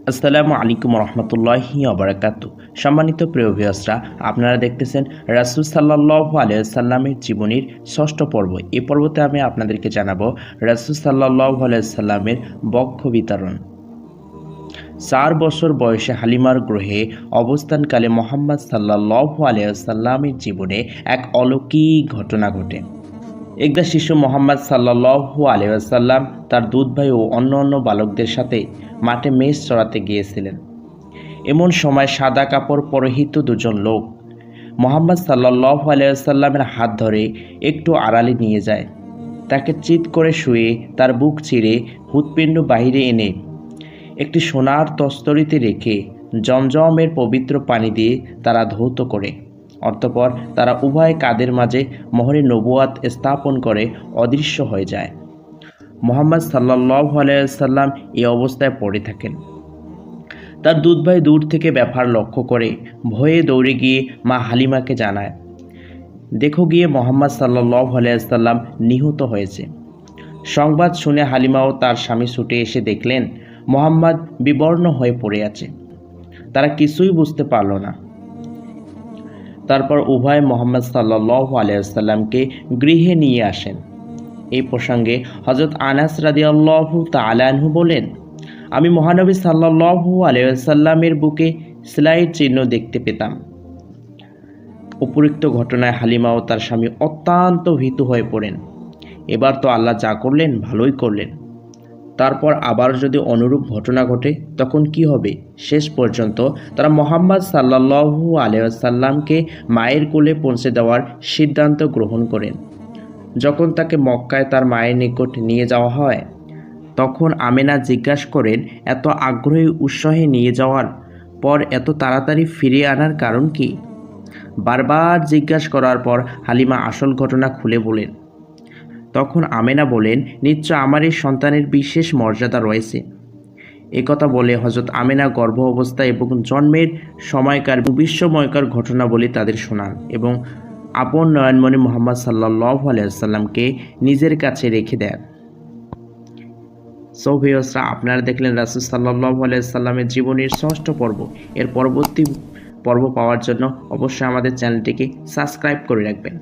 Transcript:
আসসালামু আলাইকুম রহমতুল্লাহি ওবারাকাতু। সম্মানিত প্রিয় ভিউয়ার্সরা, আপনারা দেখতেছেন রাসূল সাল্লাল্লাহু আলাইহি সাল্লামের জীবনীর ষষ্ঠ পর্ব। এই পর্বতে আমি আপনাদেরকে জানাবো রাসূল সাল্লাল্লাহু আলাইহি সাল্লামের বক্ষ বিতরণ। 4 বছর বয়সে হালিমার গৃহে অবস্থানকালে মুহাম্মদ সাল্লাল্লাহু আলাইহি সাল্লামের জীবনে এক অলৌকিক ঘটনা ঘটে। একদা শিশু মোহাম্মদ সাল্লাল্লাহু আলাইহি ওয়াসাল্লাম তার দুধ ভাই ও অন্য বালকদের সাথে মাঠে মেষ চড়াতে গিয়েছিলেন। এমন সময় সাদা কাপড় পরিহিত দুজন লোক মোহাম্মদ সাল্লাল্লাহু আলাইহি ওয়াসাল্লামের হাত ধরে একটু আড়ালে নিয়ে যায়। তাকে চিৎ করে শুয়ে তার বুক চিরে হৃৎপিণ্ড বাহিরে এনে একটি সোনার তস্তরিতে রেখে জমজমের পবিত্র পানি দিয়ে তারা ধৌত করে। অতঃপর তারা উভয় কাদের মাঝে মোহরে নবুয়াত স্থাপন করে অদৃশ্য হয়ে যায়। মুহাম্মদ সাল্লাল্লাহু আলাইহি ওয়াসাল্লাম এই অবস্থায় পড়ে থাকেন। তার দুধ ভাই দূর থেকে ব্যাপার লক্ষ্য করে ভয়ে দৌড়ে গিয়ে মা হালিমাকে জানায়, দেখো গিয়ে মুহাম্মদ সাল্লাল্লাহু আলাইহি ওয়াসাল্লাম নিহত হয়েছে। সংবাদ শুনে হালিমা ও তার স্বামী ছুটে এসে দেখলেন মুহাম্মদ বিবর্ণ হয়ে পড়ে আছে। তারা কিছুই বুঝতে পারল না। তারপর উভয় মুহাম্মদ সাল্লাল্লাহু আলাইহি ওয়াসাল্লামকে গৃহে নিয়ে আসেন। এই প্রসঙ্গে হযরত আনাস রাদিয়াল্লাহু তাআলা আনহু বলেন, আমি মহানবী সাল্লাল্লাহু আলাইহি ওয়াসাল্লামের বুকে সেলাইয়ের চিহ্ন দেখতে পেতাম। উপরোক্ত ঘটনায় হালিমা ও তার স্বামী অত্যন্ত ভীতু হয়ে পড়েন। এবার তো আল্লাহ যা করলেন ভালোই করলেন, তারপর আবার যদি অনুরূপ ঘটনা ঘটে তখন কি হবে? শেষ পর্যন্ত তারা মুহাম্মদ সাল্লাল্লাহু আলাইহি ওয়াসাল্লামকে মায়ের কোলে পৌঁছে দেওয়ার সিদ্ধান্ত গ্রহণ করেন। যখন তাকে মক্কায় তার মায়ের নিকট নিয়ে যাওয়া হয়, তখন আমেনা জিজ্ঞাসা করেন, এত আগ্রহী উৎসাহে নিয়ে যাওয়ার পর এত তাড়াতাড়ি ফিরিয়ে আনার কারণ কি? বারবার জিজ্ঞাসা করার পর হালিমা আসল ঘটনা খুলে বলেন। তখন আমেনা বলেন, নিশ্চয় আমার এই সন্তানের বিশেষ মর্যাদা রয়েছে। একথা বলে হযরত আমেনা গর্ভ অবস্থা এবং জন্মের সময়কার বিস্ময়কর ঘটনাবলী তাদের শোনান এবং আপন নয়নমণি মুহাম্মদ সাল্লাল্লাহু আলাইহি ওয়াসাল্লামকে নিজের কাছে রেখে দেন। সো ভিউয়ার্সরা, আপনারা দেখলেন রাসূল সাল্লাল্লাহু আলাইহি ওয়াসাল্লামের জীবনের ষষ্ঠ পর্ব। এর পরবর্তী পর্ব পাওয়ার জন্য অবশ্যই আমাদের চ্যানেলটিকে সাবস্ক্রাইব করে রাখবেন।